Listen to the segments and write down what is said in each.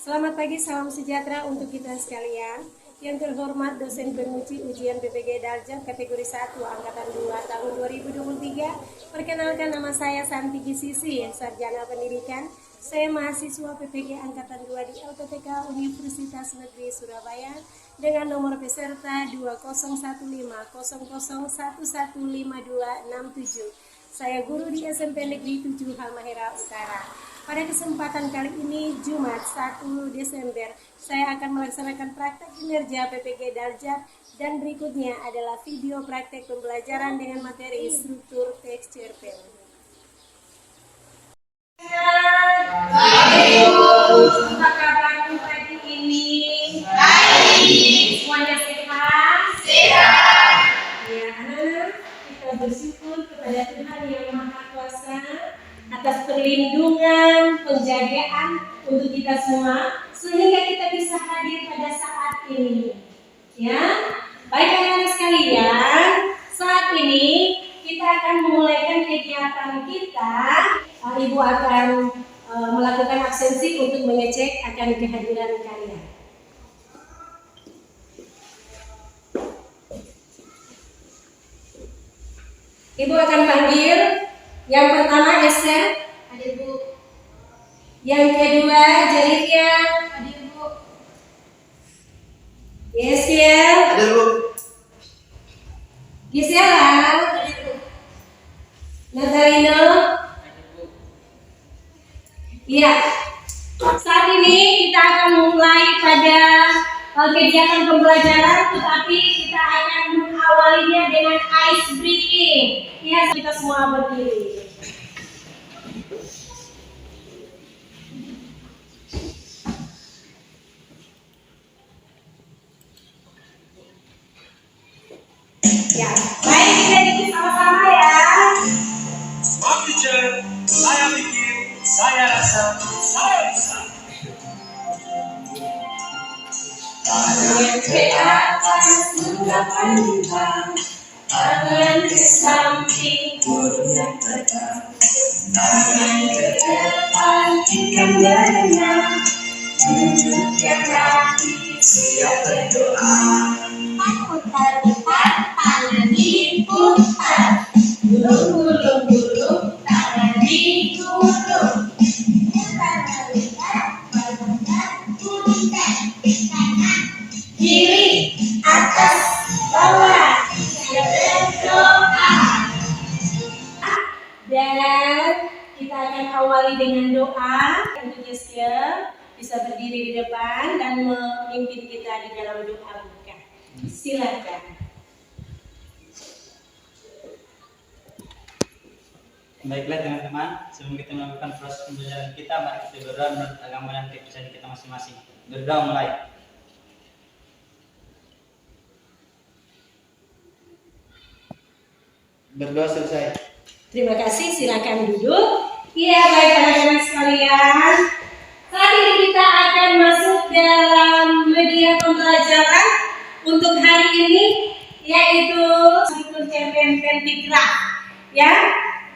Selamat pagi, salam sejahtera untuk kita sekalian. Yang terhormat dosen penguji ujian PPG Darjat kategori 1 angkatan 2 tahun 2023. Perkenalkan, nama saya Santi Gisisi, sarjana pendidikan. Saya mahasiswa PPG angkatan 2 di LPTK Universitas Negeri Surabaya dengan nomor peserta 201500115267. Saya guru di SMP Negeri 7 Halmahera Utara. Pada kesempatan kali ini, Jumat 1 Desember, saya akan melaksanakan praktek kinerja PPG Darjat dan berikutnya adalah video praktek pembelajaran dengan materi struktur teks cerpen. Baik, apa kabar pagi ini? Baik. Semuanya sehat? Sehat. Ya, kita bersyukur kepada Tuhan Yang Maha Kuasa atas perlindungan, penjagaan untuk kita semua sehingga kita bisa hadir pada saat ini. Ya, baik anak-anak sekalian, saat ini kita akan memulaikan kegiatan kita. Ibu akan melakukan absensi untuk mengecek akan kehadiran kalian. Ibu akan panggil yang pertama Esther, hadir Bu. Yang kedua Jalivia, hadir Bu. Yesiel, hadir Bu. Gisela, hadir Bu. Natalino, hadir Bu. Iya. Saat ini kita akan mulai pada kegiatan pembelajaran, tetapi kita akan mengawalinya dengan ice breaking. Ya, kita semua berdiri. Ya, baik, kita duduk sama-sama ya. Smart teacher, saya pikir, saya rasa, saya bisa. Tangan ke atas, menggapai bintang. Tangan ke samping, yang tegak. Tangan ke depan, ikan berenang. Tunjukkan kaki, siap berdoa. Putar-putar, tangan diputar. Gulung-gulung-gulung, tangan digulung. Putar-putar, putar-putar. Kanan, kiri, atas, bawah. Berdoa. Dan kita akan awali dengan doa. Untuk Yesya bisa berdiri di depan dan memimpin kita di dalam doa buka. Silakan. Baiklah teman-teman, sebelum kita melakukan proses pembelajaran kita, mari kita berdoa menurut agama dan kepercayaan kita masing-masing. Berdoa mulai. Berdoa selesai. Terima kasih, silakan duduk. Iya, baik anak-anak sekalian. Saat ini kita akan masuk dalam media pembelajaran untuk hari ini, yaitu struktur cerpen pentigraf. Ya,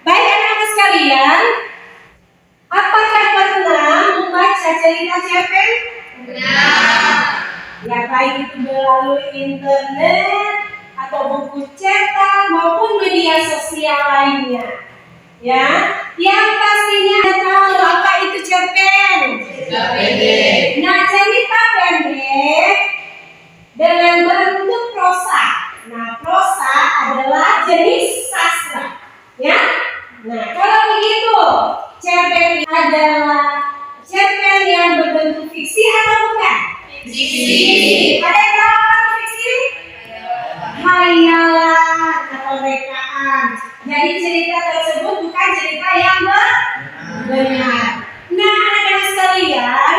baik anak-anak sekalian. Apakah pernah membaca cerita cerpen? Benar. Ya, baik itu melalui internet atau buku cetak maupun media sosial lainnya. Ya, yang pastinya tahu apa itu cerpen. Cerita pendek. Nah, cerita pendek dengan bentuk prosa. Nah, prosa adalah jenis sastra. Ya. Nah, kalau begitu, cerpen adalah cerpen yang berbentuk fiksi atau bukan? Fiksi. Ada yang tahu apa itu fiksi? Hayalan atau rekaan. Jadi cerita tersebut bukan cerita yang benar. Nah, anak-anak sekalian,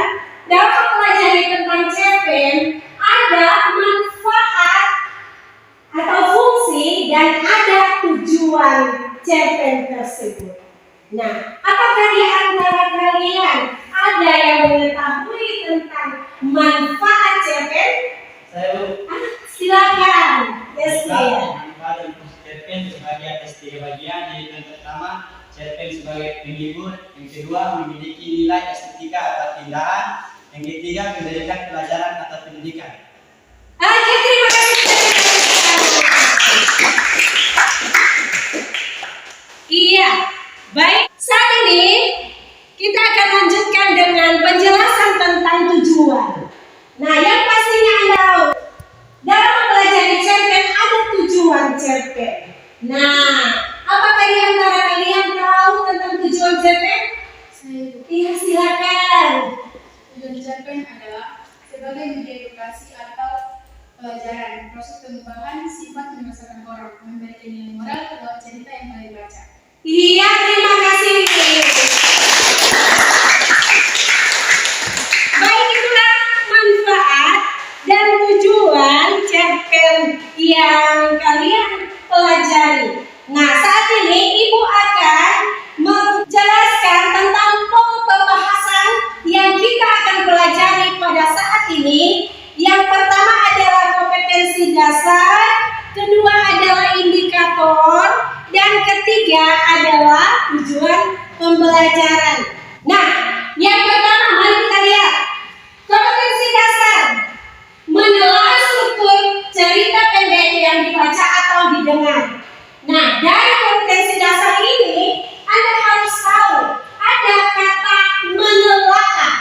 dalam mempelajari tentang cerpen ada manfaat atau fungsi dan ada tujuan cerpen tersebut. Nah, apakah di antara kalian ada yang mengetahui tentang manfaat cerpen? Saya Silakan. Yes, manfaat dan fungsi cerpen sebagai atas 3 bagian, yaitu yang pertama cerpen sebagai penghibur, yang kedua memiliki nilai estetika atau keindahan, Yang ketiga, mendirikan pelajaran atau pendidikan. Oke, terima kasih. Iya, baik. Saat ini kita akan lanjutkan dengan penjelasan tentang tujuan. Nah, yang pastinya Anda tahu, dalam mempelajari cerpen ada tujuan cerpen. Nah, apakah di antara kalian tahu tentang tujuan cerpen? Iya, silakan. Tujuan cerpen adalah sebagai media edukasi atau pelajaran, proses pengembangan sifat membesarkan orang, memberikan nilai moral lewat cerita yang kalian baca. Iya, terima kasih. Baik, itulah manfaat dan tujuan cerpen yang kalian pelajari. Nah, saat ini Ibu akan menjelaskan tentang pokok pembahasan yang kita akan pelajari pada saat ini. Yang pertama adalah kompetensi dasar, kedua adalah indikator, dan ketiga adalah tujuan pembelajaran. Nah, yang pertama mari kita lihat. Kompetensi dasar menelaah struktur cerita pendek yang dibaca atau didengar. Nah, dari kompetensi dasar ini Anda harus tahu ada kata menelaah.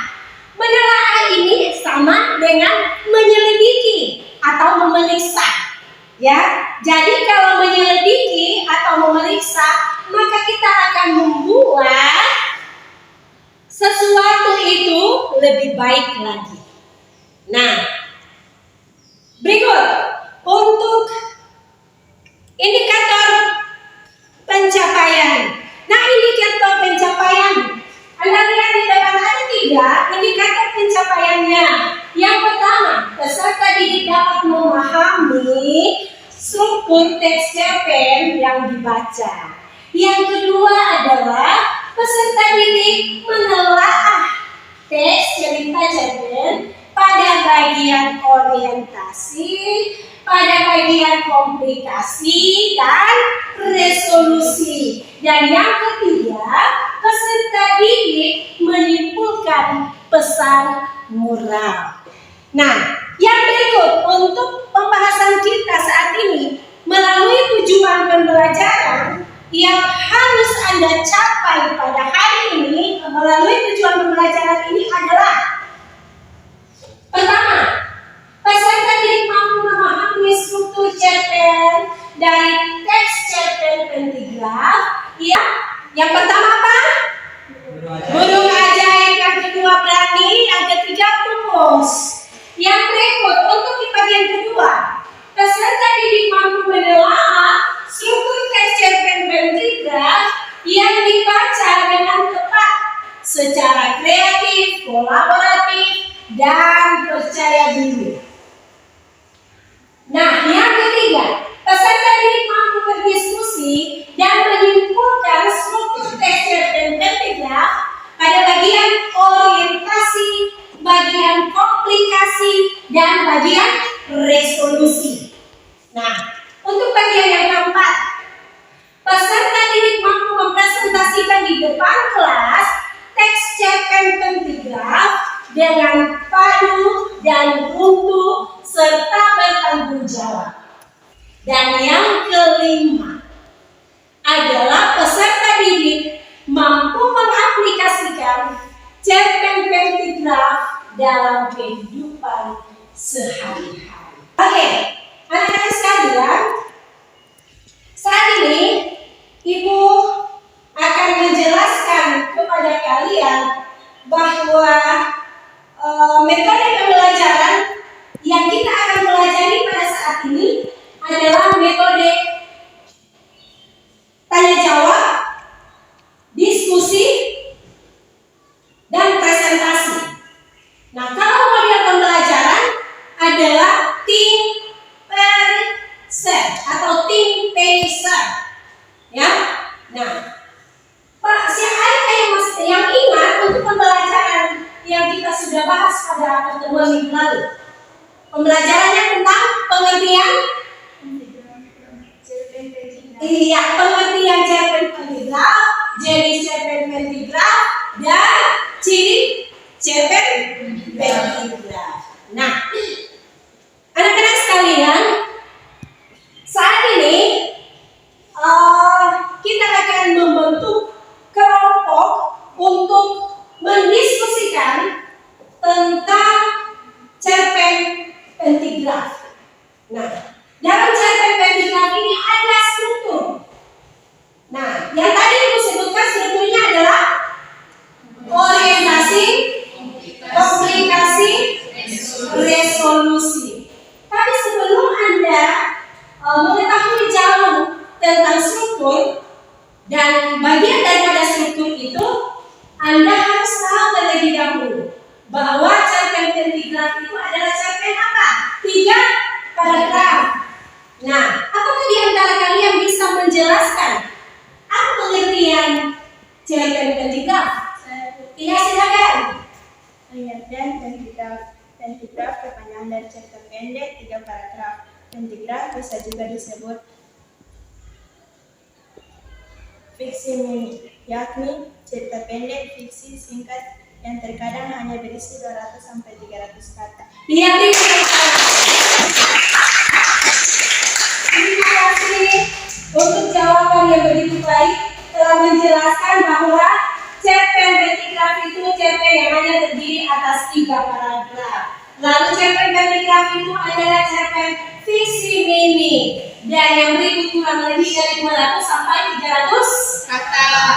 Menelaah ini sama dengan menyelidiki atau memeriksa. Ya, jadi kalau menyelidiki atau memeriksa, maka kita akan membuat sesuatu itu lebih baik lagi. Nah, berikut untuk indikator pencapaian. Nah, indikator pencapaian, Anda lihat di depan ada 3 indikator pencapaiannya. Yang pertama, peserta didik dapat memahami struktur teks cerpen yang dibaca. Yang kedua adalah peserta didik menelaah teks cerita cerpen pada bagian orientasi, pada bagian komplikasi dan resolusi. Dan yang ketiga, peserta didik menyimpulkan pesan moral. Nah, yang berikut untuk pembahasan kita saat ini melalui tujuan pembelajaran yang harus Anda capai pada hari ini melalui tujuan pembelajaran ini adalah: pertama, peserta didik mampu memahami struktur cerpen dari teks cerpen pentigraf. Ya, yang pertama apa? Burung ajaib. Yang kedua berani. Yang ketiga putus. Yang berikut untuk di bagian kedua, peserta didik mampu menelaah struktur teks cerpen pentigraf yang dibaca dengan tepat, secara kreatif, kolaboratif, dan percaya diri. Nah, yang ketiga, peserta didik mampu berdiskusi dan menyimpulkan struktur teks cerpen pentigraf pada bagian orientasi, bagian komplikasi, dan bagian resolusi. Nah, untuk bagian yang keempat, peserta didik mampu mempresentasikan di depan kelas teks cerpen pentigraf dengan padu dan utuh serta bertanggung jawab. Dan yang kelima adalah peserta didik mampu mengaplikasikan cerpen pentigraf dalam kehidupan sehari-hari. Oke, anak-anak sekalian, saat ini Ibu akan menjelaskan kepada kalian bahwa metode pembelajaran yang kita akan pelajari pada saat ini adalah metode tanya jawab, diskusi, dan presentasi. Nah, kalau model pembelajaran adalah tim pacer atau tim pacer, ya. Nah, Pak, siapa yang ingat untuk pembelajaran yang kita sudah bahas pada pertemuan minggu lalu? Pembelajarannya tentang pengertian, iya, pengertian cerpen pentigraf, jenis cerpen pentigraf, dan ciri cerpen pentigraf. Nah, anak-anak sekalian, saat ini kita akan membentuk kelompok untuk mendiskusikan tentang cerpen pentigraf. Nah, dalam cerpen pentigraf ini ada struktur. Nah, yang tadi Ibu sebutkan strukturnya adalah orientasi, komplikasi, resolusi. Tapi sebelum Anda mengetahui jauh tentang struktur dan bagian daripada struktur itu, Anda harus tahu terlebih dahulu bahwa cerpen pentigraf itu adalah cerpen apa? 3 paragraf. Nah, apakah di antara kalian bisa menjelaskan apa pengertian cerpen pentigraf? Iya, silakan. Pengertian pentigraf kepanjangan dari cerita pendek 3 paragraf. Pentigraf bisa juga disebut fiksi mini, yakni cerita pendek fiksi singkat yang terkadang hanya berisi 200 sampai 300 kata. Iya, terima kasih untuk jawaban yang begitu baik, telah menjelaskan bahwa cerpen pentigraf itu cerpen yang hanya terdiri atas 3 paragraf. Lalu cerpen pentigraf itu adalah cerpen fiksi mini dan yang berikut kurang lebih dari 200 sampai 300 kata.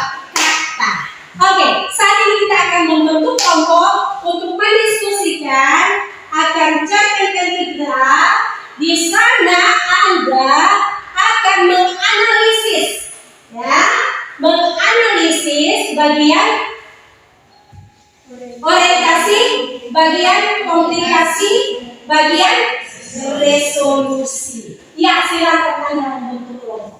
Oke, saat ini kita akan membentuk kelompok untuk mendiskusikan akan cerpen pentigraf. Di sana Anda akan menganalisis, menganalisis bagian orientasi, bagian komplikasi, bagian resolusi. Ya, silakan Anda membentuk kelompok.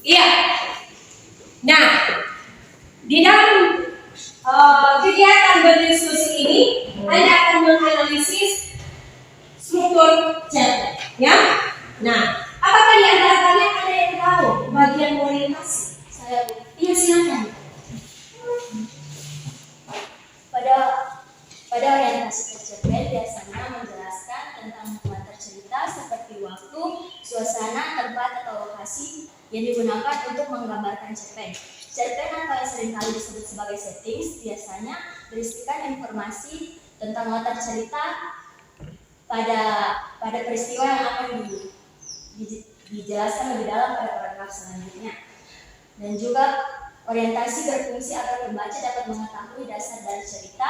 Iya. Nah, di dalam kegiatan berdiskusi ini, Anda akan menganalisis struktur cerpen, ya. Nah, apakah di antara kalian ada yang tahu bagian orientasi? Saya, iya silakan. Pada orientasi cerpen biasanya menjelaskan tentang latar cerita seperti waktu, suasana, tempat atau lokasi yang digunakan untuk menggambarkan cerpen. Cerpen atau yang seringkali disebut sebagai settings biasanya berisikan informasi tentang latar cerita pada peristiwa yang akan dijelaskan lebih dalam pada paragraf selanjutnya. Dan juga orientasi berfungsi agar pembaca dapat mengetahui dasar dari cerita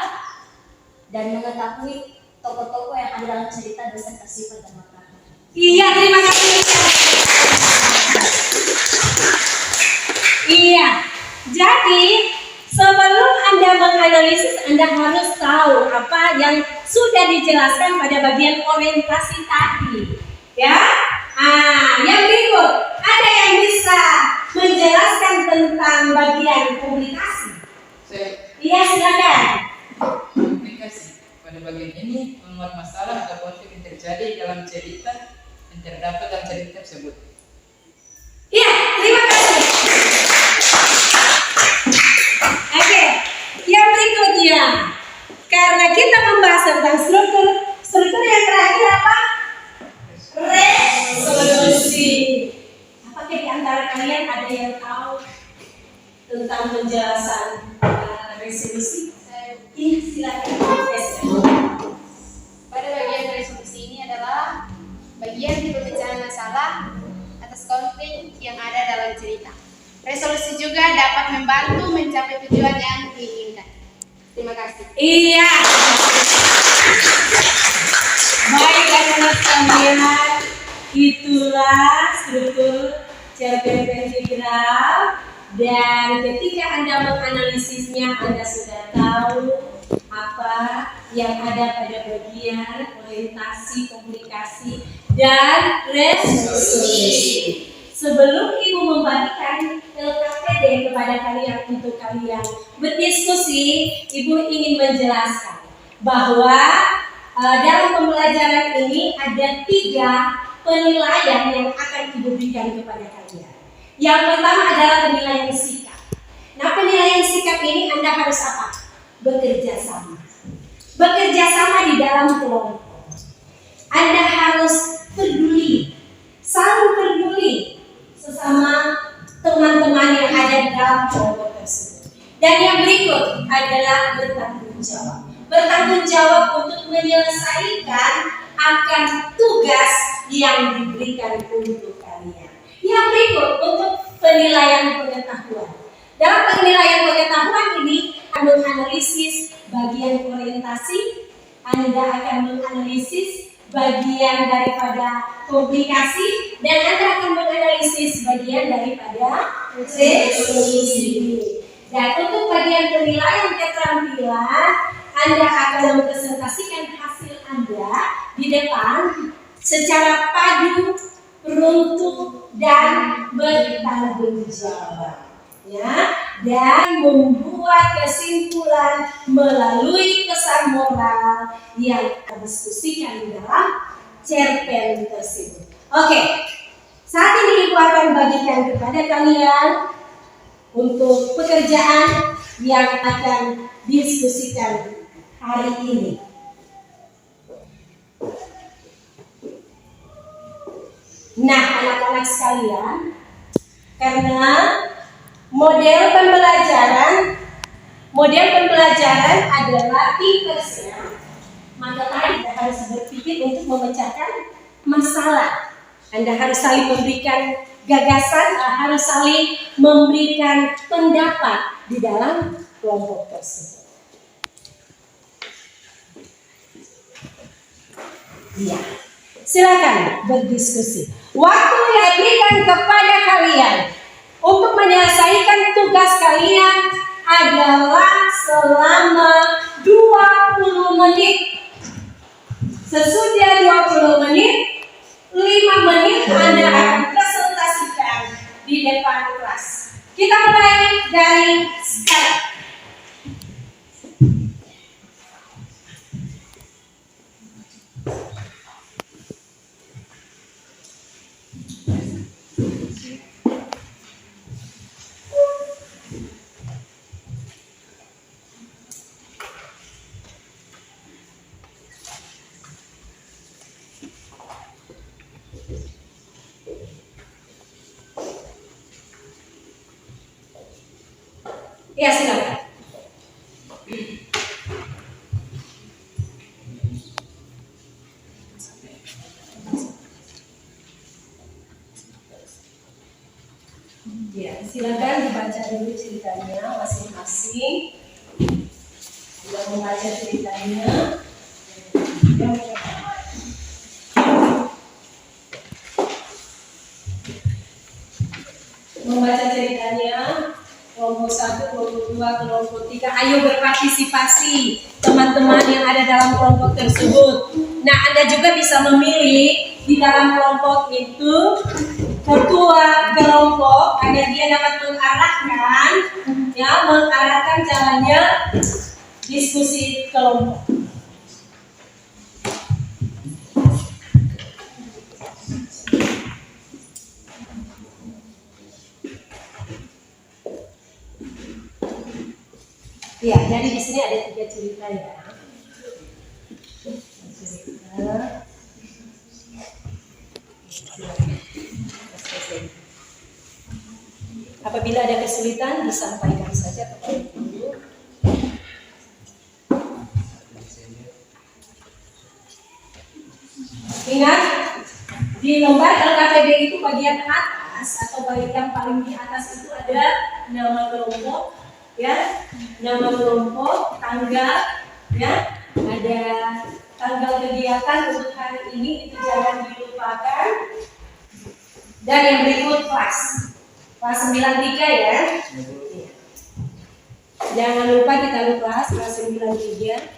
dan mengetahui tokoh-tokoh yang ada dalam cerita beserta sifat dan makna. Iya, terima kasih. Iya, jadi sebelum Anda menganalisis, Anda harus tahu apa yang sudah dijelaskan pada bagian orientasi tadi. Ya, yang berikut, ada yang bisa menjelaskan tentang bagian komunikasi? Iya, silakan. Komunikasi pada bagian ini memuat masalah atau konflik yang terjadi dalam cerita yang terdapat dalam cerita tersebut. Iya, terima kasih. Oke, yang berikutnya, karena kita membahas tentang struktur yang terakhir apa? Resolusi. Apakah di antara kalian ada yang tahu tentang penjelasan resolusi? Iya, silakan. Pada bagian resolusi ini adalah bagian pemecahan masalah atas konflik yang ada dalam cerita. Resolusi juga dapat membantu mencapai tujuan yang diinginkan. Terima kasih. Iya. Baik anak-anak sekalian, itulah struktur cerpen pentigraf Dan ketika Anda menganalisisnya, Anda sudah tahu apa yang ada pada bagian orientasi, komunikasi, dan resolusi. Sebelum Ibu membagikan LKPD kepada kalian untuk kalian berdiskusi, Ibu ingin menjelaskan bahwa dalam pembelajaran ini ada 3 penilaian yang akan Ibu berikan kepada kalian. Yang pertama adalah penilaian sikap. Nah, penilaian sikap ini Anda harus apa? Bekerja sama. Bekerja sama di dalam kelompok. Anda harus peduli, saling peduli sesama teman-teman yang ada di dalam kelompok tersebut. Dan yang berikut adalah bertanggung jawab. Bertanggung jawab untuk menyelesaikan akan tugas yang diberikan untuk kalian. Yang berikut untuk penilaian pengetahuan. Dalam penilaian pengetahuan ini akan menganalisis bagian orientasi, Anda akan menganalisis bagian daripada komunikasi, dan Anda akan menganalisis bagian daripada resolusi. Dan untuk bagian penilaian keterampilan, Anda akan mempresentasikan hasil Anda di depan secara padu, beruntun, dan bertanggung jawab. Ya, dan membuat kesimpulan melalui pesan moral yang didiskusikan di dalam cerpen tersebut. Oke, saat ini Ibu akan bagikan kepada kalian untuk pekerjaan yang akan didiskusikan hari ini. Nah, anak-anak sekalian, karena model pembelajaran adalah tipersnya, maka Anda harus berpikir untuk memecahkan masalah. Anda harus saling memberikan gagasan, harus saling memberikan pendapat di dalam kelompok tersebut. Iya, silakan berdiskusi. Waktu yang diberikan kepada kalian untuk menyelesaikan tugas kalian adalah selama 20 menit. Sesudah 20 menit, 5 menit Anda akan presentasikan di depan kelas. Kita mulai dari sekarang. Ya, silakan. Ya, silakan dibaca dulu ceritanya masing-masing. Sudah membaca ceritanya. Membaca ceritanya. Kelompok 1, kelompok 2, kelompok 3. Ayo berpartisipasi teman-teman yang ada dalam kelompok tersebut. Nah, Anda juga bisa memilih di dalam kelompok itu ketua kelompok agar dia dapat mengarahkan jalannya diskusi kelompok. Ya, jadi di sini ada 3 cerita ya. Apabila ada kesulitan disampaikan saja kepada guru. Ingat, di lembar LKPD itu bagian atas atau bagian paling di atas itu ada nama kelompok. Ya, nama kelompok, tanggal, ya, ada tanggal kegiatan untuk hari ini, itu jangan dilupakan. Dan yang berikut kelas. Kelas 93 ya. Jangan lupa ditaruh kelas 93.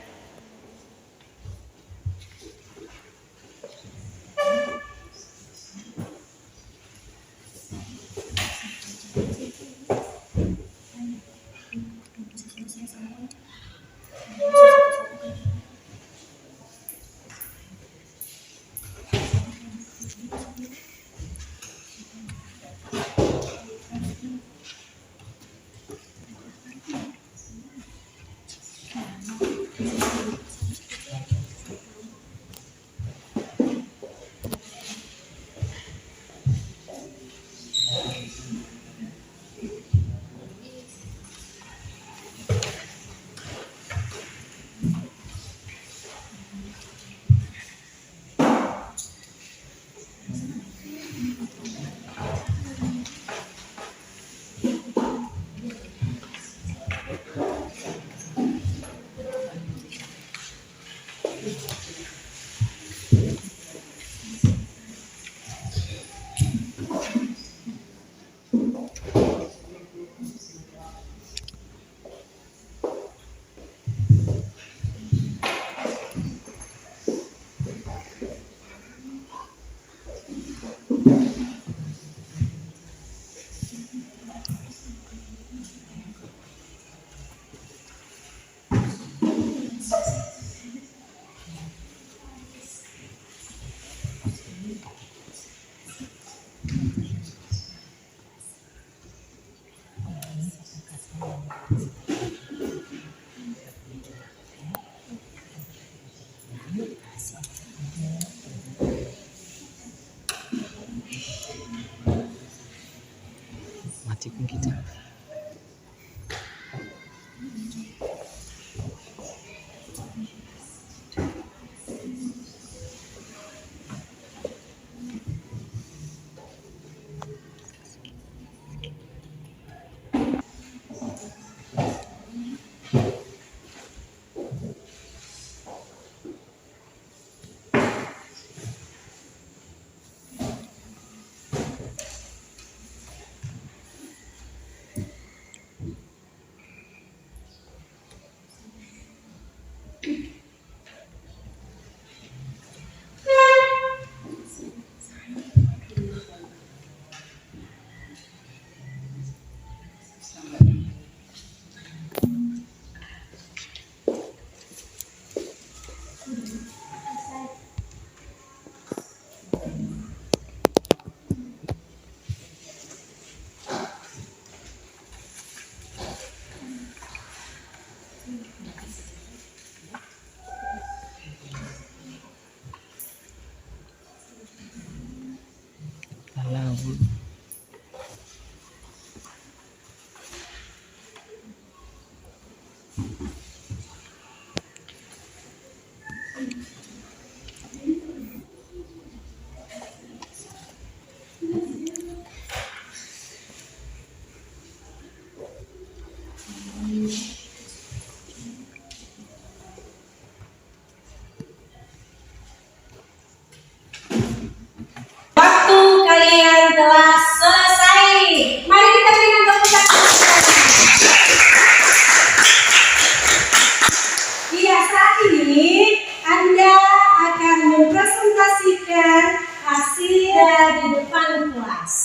Matikan kita. Lalu. Waktu kalian telah selesai. Mari kita berikan tepuk tangan. Iya, saat ini Anda akan mempresentasikan hasil di depan kelas.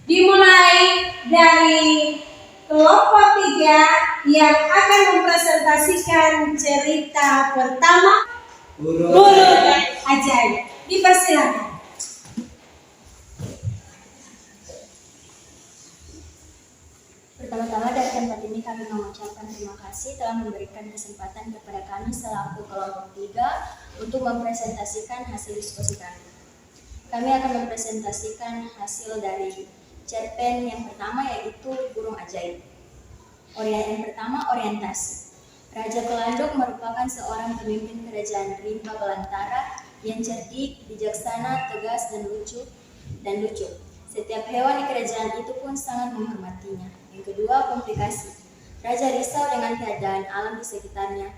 Dimulai dari kelompok 3 yang akan mempresentasikan cerita pertama, Burung Ajaib. Dipersilakan. Pertama-tama dari tempat ini kami mengucapkan terima kasih telah memberikan kesempatan kepada kami selaku kelompok 3 untuk mempresentasikan hasil diskusi kami. Kami akan mempresentasikan hasil dari cerpen yang pertama, yaitu Burung Ajaib. Yang pertama, orientasi. Raja Kelanduk merupakan seorang pemimpin kerajaan rimba belantara yang cerdik, bijaksana, tegas, dan lucu. Setiap hewan di kerajaan itu pun sangat menghormatinya. Yang kedua, komplikasi. Raja risau dengan keadaan alam di sekitarnya.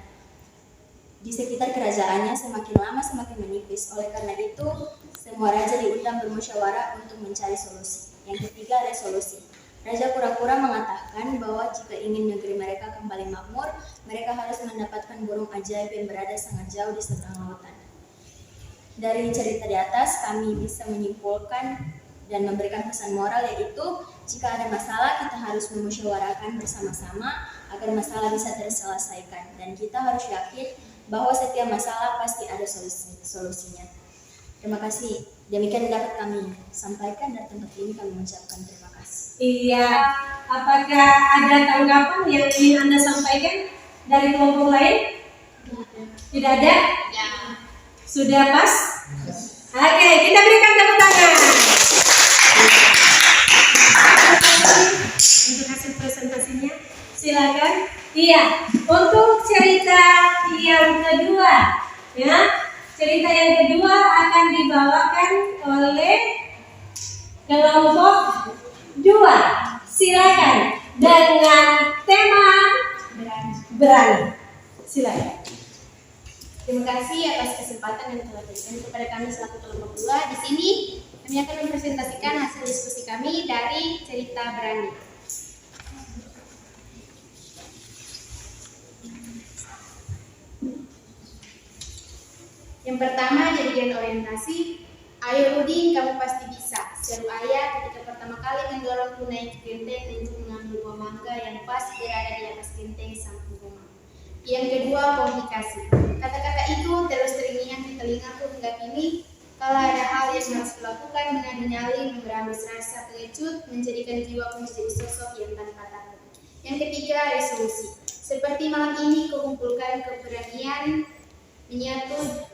Di sekitar kerajaannya semakin lama semakin menipis. Oleh karena itu, semua raja diundang bermusyawarah untuk mencari solusi. Yang ketiga, resolusi. Raja kura-kura mengatakan bahwa jika ingin negeri mereka kembali makmur, mereka harus mendapatkan burung ajaib yang berada sangat jauh di seberang lautan. Dari cerita di atas, kami bisa menyimpulkan dan memberikan pesan moral, yaitu jika ada masalah kita harus memusyawarahkan bersama-sama agar masalah bisa terselesaikan, dan kita harus yakin bahwa setiap masalah pasti ada solusinya. Terima kasih. Demikian dapat kami sampaikan, dan tempat ini kami mengucapkan terima kasih. Iya, apakah ada tanggapan yang ingin Anda sampaikan dari kelompok lain? Tidak ada? Ya. Sudah pas? Oke, kita berikan tepuk tangan. Untuk hasil presentasinya, silakan. Iya, untuk cerita yang kedua, ya, cerita yang kedua akan dibawakan oleh kelompok 2. Silakan dengan tema berani. Silakan. Terima kasih atas kesempatan yang telah diberikan kepada kami selaku kelompok 2. Di sini kami akan mempresentasikan hasil diskusi kami dari cerita berani. Yang pertama, jadian orientasi. Ayo Udin, kamu pasti bisa, seru ayah ketika pertama kali mendorongku naik ke genteng untuk mengambil buah mangga yang pas berada di atas genteng samping rumah. Yang kedua, komunikasi. Kata-kata itu terus terngiang di telingaku hingga kini. Kalau ada hal yang harus dilakukan, menari-nyali, memberambus rasa pengecut, menjadikan jiwaku menjadi sosok yang tanpa takut. Yang ketiga, resolusi. Seperti malam ini, kukumpulkan keberanian menyatu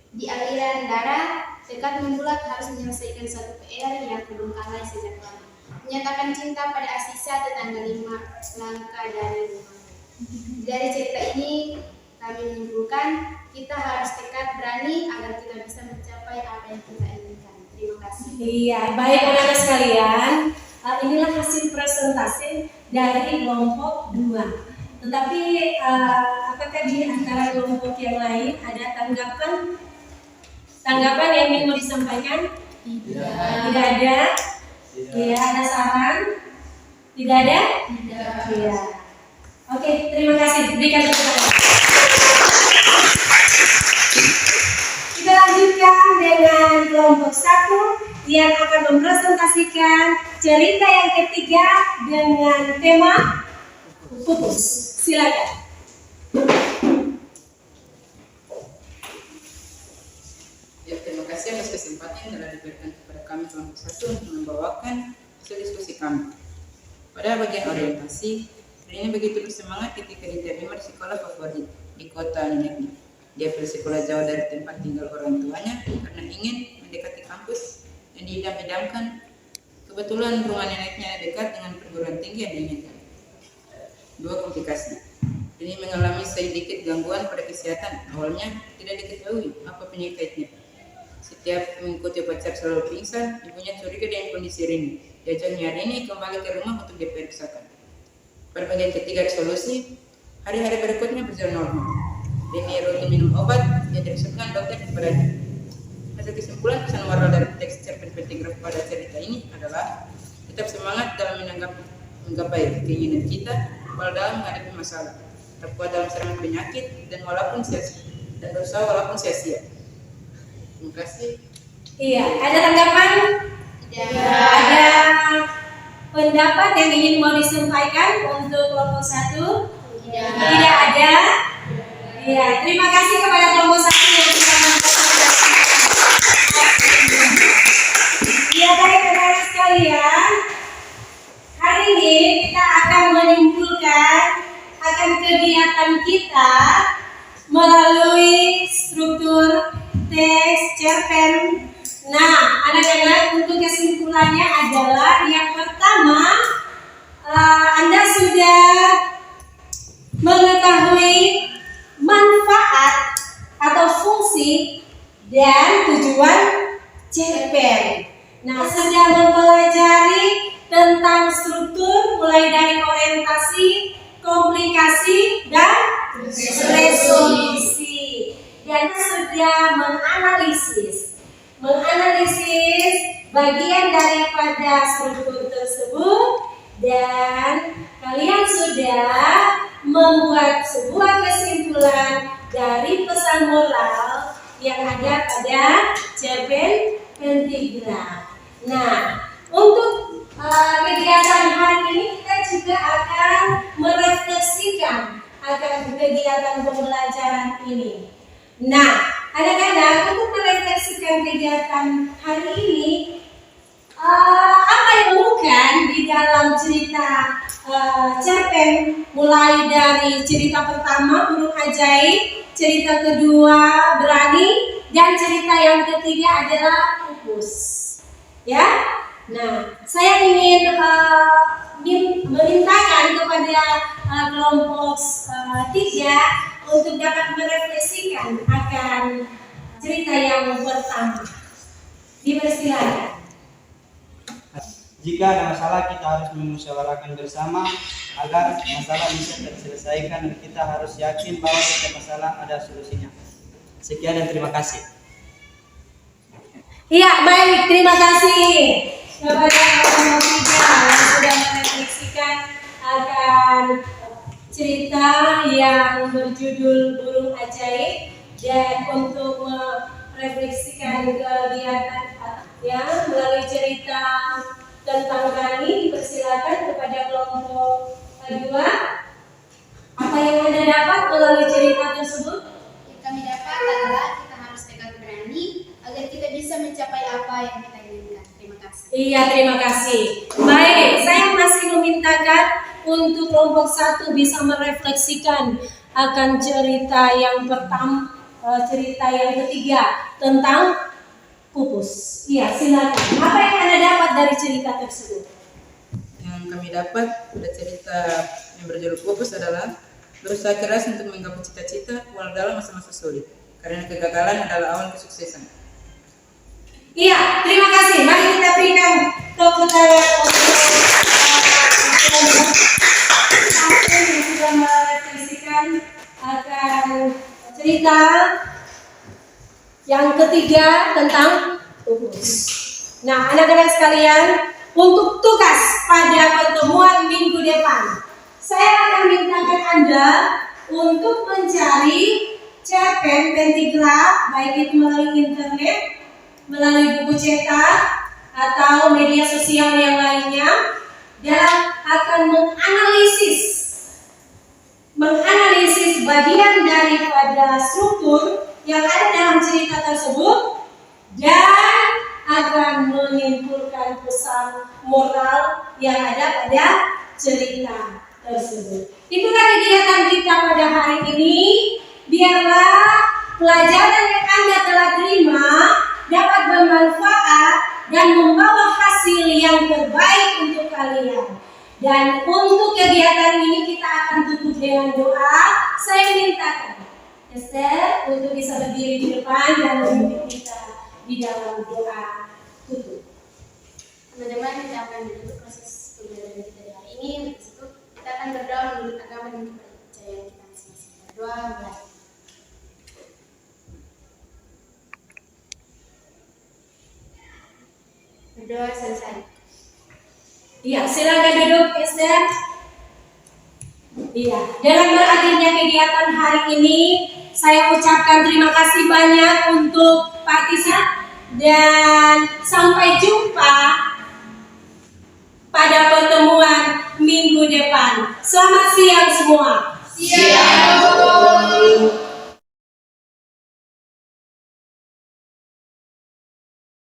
di aliran darah, tekad membulat harus menyelesaikan satu PR yang terbengkalai sejak lama. Menyatakan cinta pada Asisa, tetangga 5 langkah dari rumah. Dari cerita ini kami menyimpulkan kita harus tekad berani agar kita bisa mencapai apa yang kita inginkan. Terima kasih. Iya, baik anak-anak sekalian, inilah hasil presentasi dari kelompok 2. Tetapi apakah di antara kelompok yang lain ada tanggapan yang ingin mau disampaikan? Tidak ada. Iya, ada saran? Tidak ada? Iya. Oke, terima kasih. Berikan tepuk tangan. Kita lanjutkan dengan kelompok 1 yang akan mempresentasikan cerita yang ketiga dengan tema pupus. Silakan. Ya, terima kasih atas kesempatan yang telah diberikan kepada kami kelompok 1 untuk membawakan hasil diskusi kami. Pada bagian orientasi, Rini begitu bersemangat ketika diterima di sekolah favorit di kota neneknya. Dia pilih sekolah jauh dari tempat tinggal orang tuanya karena ingin mendekati kampus yang diidam-idamkan. Kebetulan rumah neneknya dekat dengan perguruan tinggi yang diinginkan. 2, komplikasi. Rini mengalami sedikit gangguan pada kesehatan. Awalnya tidak diketahui apa penyakitnya. Setiap mengikuti upacara selalu pingsan. Ibunya curiga dengan kondisi Rini. Diajaknya Rini kembali ke rumah untuk diperiksakan. Pada bagian ketiga, resolusi. Hari-hari berikutnya berjalan normal. Rini rutin minum obat yang diresepkan dokter kepadanya. Hasil kesimpulan pesan moral dari teks cerpen pentigraf pada cerita ini adalah tetap semangat dalam menggapai keinginan kita, walau dalam menghadapi masalah, terkuat dalam serangan penyakit dan berusaha walaupun sia-sia. Terima kasih. Iya, ada tanggapan? Tidak. Ada pendapat yang ingin mau disampaikan untuk kelompok 1? Tidak ada. Iya, terima kasih kepada kelompok 1 yang sudah mempresentasikan. Iya, baik anak-anak sekalian. Hari ini kita akan menyimpulkan akan kegiatan kita melalui struktur teks cerpen. Nah, anak-anak, untuk kesimpulannya adalah yang pertama, Anda sudah mengetahui manfaat atau fungsi dan tujuan cerpen. Nah, sudah mempelajari tentang struktur mulai dari orientasi, komplikasi, dan resolusi. Dan sudah menganalisis bagian daripada struktur tersebut dan kalian sudah membuat sebuah kesimpulan dari pesan moral yang ada pada cerpen pentagram. Nah, untuk kegiatan hari ini kita juga akan merefleksikan akan kegiatan pembelajaran ini. Nah, anak-anak, untuk merefleksikan kegiatan hari ini, apa yang bukan di dalam cerita cerpen, mulai dari cerita pertama burung ajaib, cerita kedua berani, dan cerita yang ketiga adalah pupus. Ya, nah saya ingin memintakan kepada kelompok 3 untuk dapat merefleksikan akan cerita yang pertama. Dipersilakan. Jika ada masalah, kita harus memusyawarahkan bersama agar masalah bisa terselesaikan, dan kita harus yakin bahwa setiap masalah ada solusinya. Sekian dan terima kasih. Iya, baik, terima kasih kepada kelompok 3 yang sudah merefleksikan akan cerita yang berjudul Burung Ajaib, dan untuk merefleksikan kegiatan ya melalui cerita tentang berani, dipersilakan kepada kelompok 2. Apa yang Anda dapat melalui cerita tersebut? Yang kami dapat adalah kita harus tegak berani agar kita bisa mencapai apa yang kita inginkan. Terima kasih. Iya, terima kasih. Baik, saya masih memintakan untuk kelompok 1 bisa merefleksikan akan cerita yang pertama, cerita yang ketiga tentang pupus. Iya, silakan. Apa yang Anda dapat dari cerita tersebut? Yang kami dapat pada cerita yang berjudul pupus adalah berusaha keras untuk menggapai cita-cita walau dalam masa-masa sulit, karena kegagalan adalah awal kesuksesan. Iya, terima kasih. Mari kita berikan tepuk tangan untuk yang sudah merefleksikan akan cerita yang ketiga tentang pupus. Nah, anak-anak sekalian, untuk tugas pada pertemuan minggu depan, saya akan mintakan Anda untuk mencari cerpen pentagram, baik itu melalui internet, melalui buku cetak, atau media sosial yang lainnya, dan akan menganalisis bagian daripada struktur yang ada dalam cerita tersebut, dan akan menyimpulkan pesan moral yang ada pada cerita tersebut. Itulah kegiatan kita pada hari ini. Biarlah pelajaran yang Anda telah terima dapat bermanfaat dan membawa hasil yang terbaik untuk kalian. Dan untuk kegiatan ini kita akan tutup dengan doa. Saya mintakan Esther untuk bisa berdiri di depan dan memimpin kita di dalam doa tutup. Teman-teman, kita akan menutup proses pembelajaran kita di hari ini. Untuk itu, kita akan berdoa menurut agama dan kepercayaan kita masing-masing. Berdoa mulai. Berdoa selesai. Iya, silakan duduk, Esther. Iya, dengan berakhirnya kegiatan hari ini, saya ucapkan terima kasih banyak untuk partisipasi dan sampai jumpa pada pertemuan minggu depan. Selamat siang semua. Siang.